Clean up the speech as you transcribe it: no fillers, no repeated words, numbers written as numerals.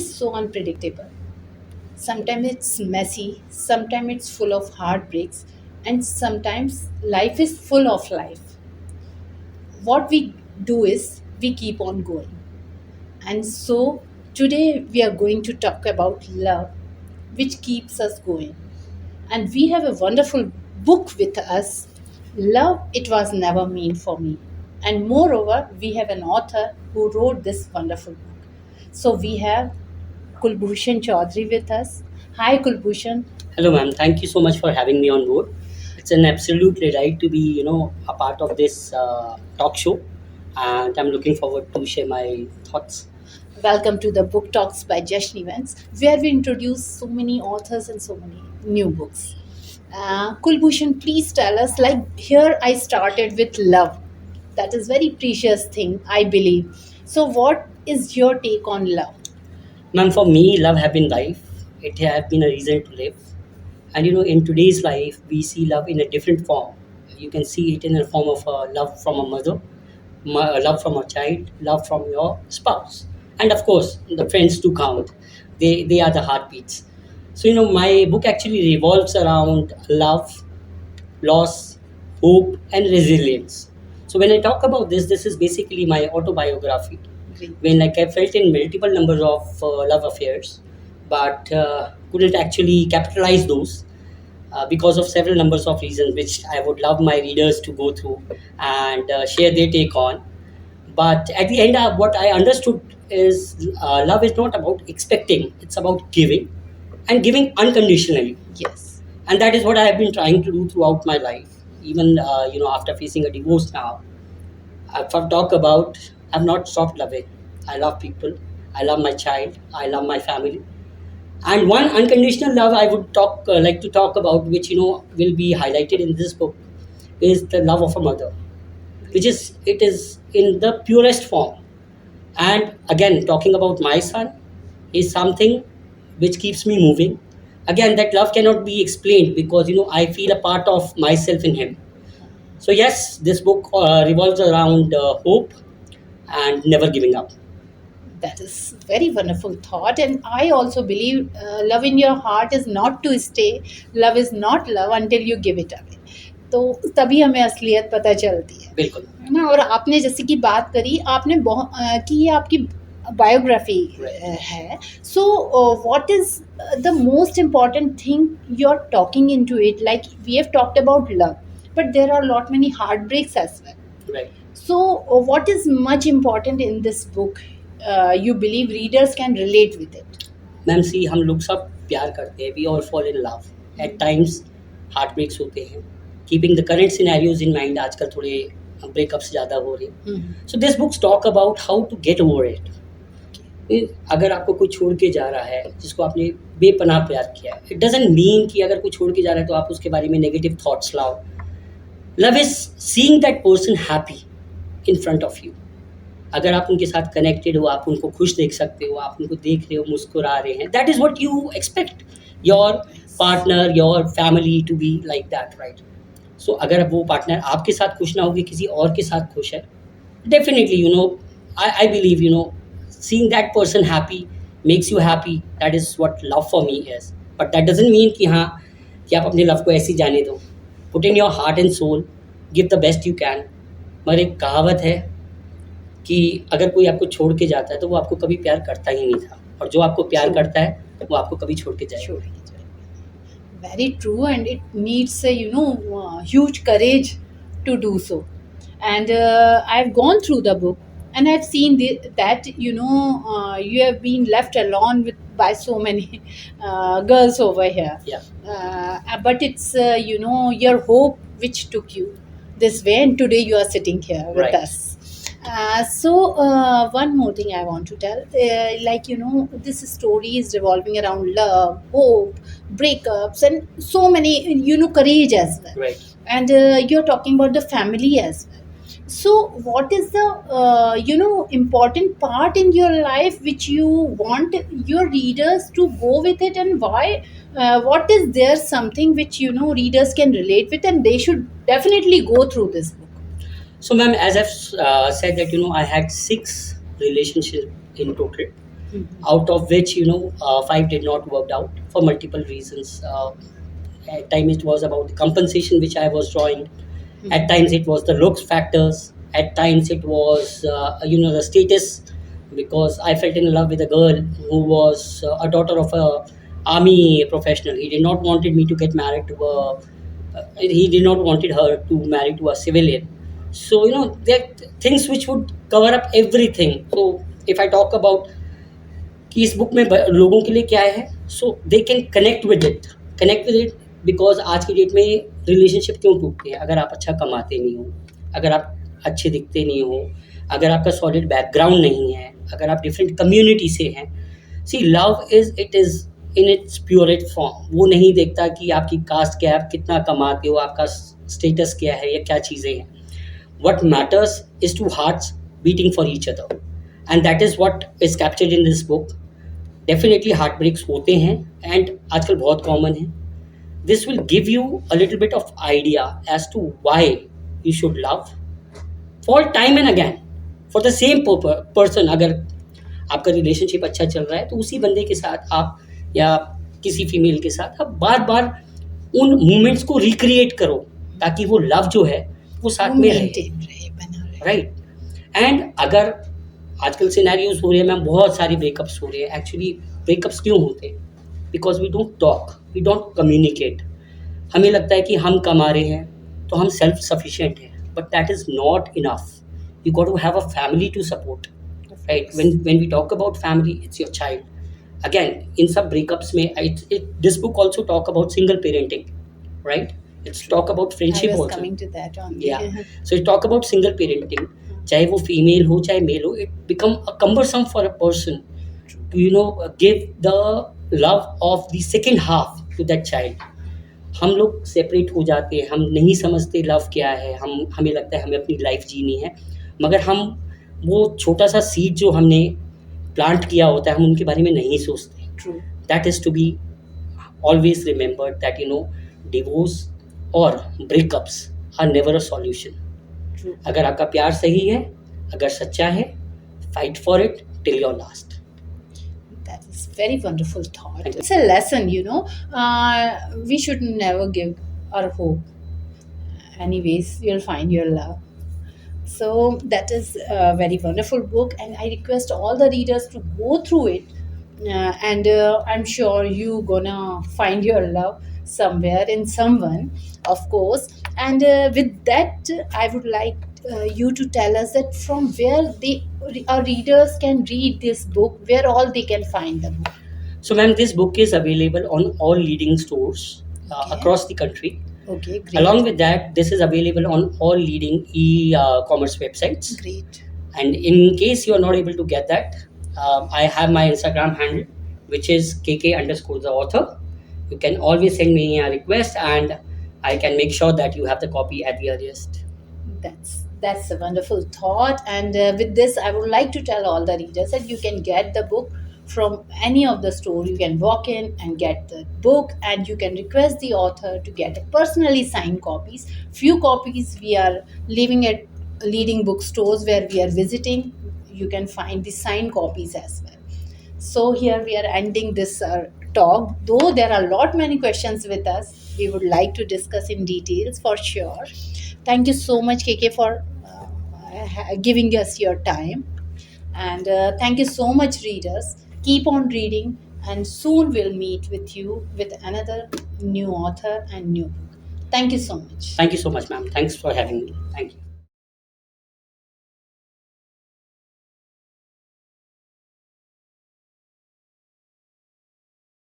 is so unpredictable. Sometimes it's messy, sometimes it's full of heartbreaks, and sometimes life is full of life. What we do is we keep on going. And so today we are going to talk about love, which keeps us going. And we have a wonderful book with us, Love It Was Never Meant for Me. And moreover, we have an author who wrote this wonderful book. So we have Kulbhushan Chaudhary with us. Hi, Kulbhushan. Hello, ma'am. Thank you so much for having me on board. It's an absolute delight to be, a part of this talk show, and I'm looking forward to share my thoughts. Welcome to the Book Talks by Jashn Events, where we introduce so many authors and so many new books. Kulbhushan, please tell us. Like here, I started with love. That is very precious thing, I believe. So, what is your take on love? Ma'am, for me, love have been life. It has been a reason to live. And in today's life, we see love in a different form. You can see it in the form of love from a mother, love from a child, love from your spouse, and of course, the friends to count. They are the heartbeats. So my book actually revolves around love, loss, hope, and resilience. So when I talk about this is basically my autobiography. Great. When like I felt in multiple numbers of love affairs, but couldn't actually capitalize those because of several numbers of reasons, which I would love my readers to go through and share their take on. But at the end, what I understood is love is not about expecting; it's about giving, and giving unconditionally. Yes. And that is what I have been trying to do throughout my life. Even after facing a divorce now, I've talked about I've not stopped loving. I love people. I love my child. I love my family. And one unconditional love I would like to talk about, which will be highlighted in this book, is the love of a mother, which is it is in the purest form. And again, talking about my son is something which keeps me moving. Again, that love cannot be explained because I feel a part of myself in him. So yes, this book revolves around hope and never giving up. That is very wonderful thought, and I also believe love in your heart is not to stay. Love is not love until you give it away. तो तभी हमें असलियत पता चलती बिल्कुल. है ना। और आपने जैसे कि बात करी, आपने कि ये आपकी बायोग्राफी Right. है। So what is the most important thing you are talking into it? Like we have talked about love, but there are a lot many heartbreaks as well. Right. So, what is much important in this book? You believe readers can relate with it? Ma'am see हम लोग सब प्यार करते हैं. We all fall in love. At times heart breaks होते हैं. Keeping the current scenarios in mind, आजकल थोड़े ब्रेकअप्स ज़्यादा हो रहे हैं. So this books talk about how to get over it. अगर आपको कोई छोड़ के जा रहा है जिसको आपने बेपनाह प्यार किया है, इट डजंट मीन कि अगर कोई छोड़ के जा रहा है तो आप उसके बारे में नेगेटिव थॉट्स लाओ. Love is seeing that person happy in front of you. अगर आप उनके साथ कनेक्टेड हो, आप उनको खुश देख सकते हो, आप उनको देख रहे हो मुस्कुरा रहे हैं, that is what you expect your partner, your family to be like that, right? So अगर वो पार्टनर आपके साथ खुश ना होगी, किसी और के साथ खुश है, definitely I believe seeing that person happy makes you happy. That is what love for me is. But that doesn't mean कि हाँ कि आप अपने लव को ऐसे ही जाने दो. Put in your heart and soul, give the best you can. मगर एक कहावत है कि अगर कोई आपको छोड़ के जाता है तो वो आपको कभी प्यार करता ही नहीं था, और जो आपको प्यार करता है वो आपको कभी छोड़ के जाएगा. Very true, and it needs huge courage to do so. And I've gone through the book, and I've seen that you have been left alone with by so many girls over here. Yeah. But it's your hope which took you this way, and today you are sitting here with Right. us. So one more thing I want to tell, this story is revolving around love, hope, breakups, and so many, courage as well. Right. And you're talking about the family as well. So what is the important part in your life which you want your readers to go with it, and why? What is there something which readers can relate with, and they should definitely go through this book? So, ma'am, as I've said that I had 6 relationships in total, out of which, five did not work out for multiple reasons. At times it was about the compensation which I was drawing. At times it was the looks factors. At times it was, the status, because I felt in love with a girl who was a daughter of a army professional. He did not wanted me to get married to a. He did not wanted her to marry to a civilian. So there are things which would cover up everything. So if I talk about कि इस book में लोगों के लिए क्या है, so they can connect with it because आज की डेट में रिलेशनशिप क्यों टूटते हैं? अगर आप अच्छा कमाते नहीं हो, अगर आप अच्छे दिखते नहीं हो, अगर आपका सॉलिड बैकग्राउंड नहीं है, अगर आप डिफरेंट कम्युनिटी से हैं, see love is in its purest form. वो नहीं देखता कि आपकी कास्ट क्या है, आप कितना कमाते हो, आपका स्टेटस क्या है या क्या चीज़ें हैं। what matters is two hearts beating for each other, and that is what is captured in this book. Definitely heartbreaks होते हैं and आजकल बहुत common है. This will give you a little bit of idea as to why you should love for time and again for the same person. अगर आपका relationship अच्छा चल रहा है तो उसी बंदे के साथ आप या किसी फीमेल के साथ आप बार बार उन मोमेंट्स को रिक्रिएट करो ताकि वो लव जो है वो साथ में रहे, मेंटेन रहे, बना रहे। राइट। एंड अगर आजकल सिनेरियोज हो रहे हैं मैम, बहुत सारी ब्रेकअप्स हो रहे हैं। एक्चुअली ब्रेकअप्स क्यों होते हैं? Because we don't talk, we don't communicate. हमें लगता है कि हम कमा रहे हैं तो हम सेल्फ सफिशिएंट हैं, but that is not enough. You got to have a family to support, right? when we talk about family, it's your child. Again, in some breakups में this book also talk about single parenting, right? It's talk about I friendship was also. coming to that only. Yeah. So it talk about single parenting. चाहे वो female हो चाहे mail हो, it become a cumbersome for a person to give the love of the second half to that child. हम लोग separate हो जाते हैं, हम नहीं समझते लव क्या है, हमें लगता है हमें अपनी लाइफ जीनी है, मगर हम वो छोटा सा सीड जो हमने प्लांट किया होता है हम उनके बारे में नहीं सोचते। True. That is to be always remembered that divorce or breakups are never a solution. True. अगर आपका प्यार सही है, अगर सच्चा है, fight for it till your last. That is very wonderful thought. Thank you. It's a lesson, we should never give our hope. Anyways, you'll find your love. So that is a very wonderful book, and I request all the readers to go through it. And I'm sure you gonna find your love somewhere in someone, of course. And with that, I would like you to tell us that from where our readers can read this book, where all they can find the book. So, ma'am, this book is available on all leading stores Okay. across the country. Okay, great. Along with that, this is available on all leading e-commerce websites. Great. And in case you are not able to get that, I have my Instagram handle, which is kk_the author. You can always send me a request, and I can make sure that you have the copy at the earliest. That's a wonderful thought. And with this, I would like to tell all the readers that you can get the book from any of the store. You can walk in and get the book, and you can request the author to get personally signed copies. Few copies we are leaving at leading bookstores where we are visiting. You can find the signed copies as well. So here we are ending this talk. Though there are many questions with us, we would like to discuss in details for sure. Thank you so much, KK, for giving us your time. And thank you so much, readers. Keep on reading, and soon we'll meet with you with another new author and new book. Thank you so much. Thank you so much, ma'am. Thanks for having me. Thank you.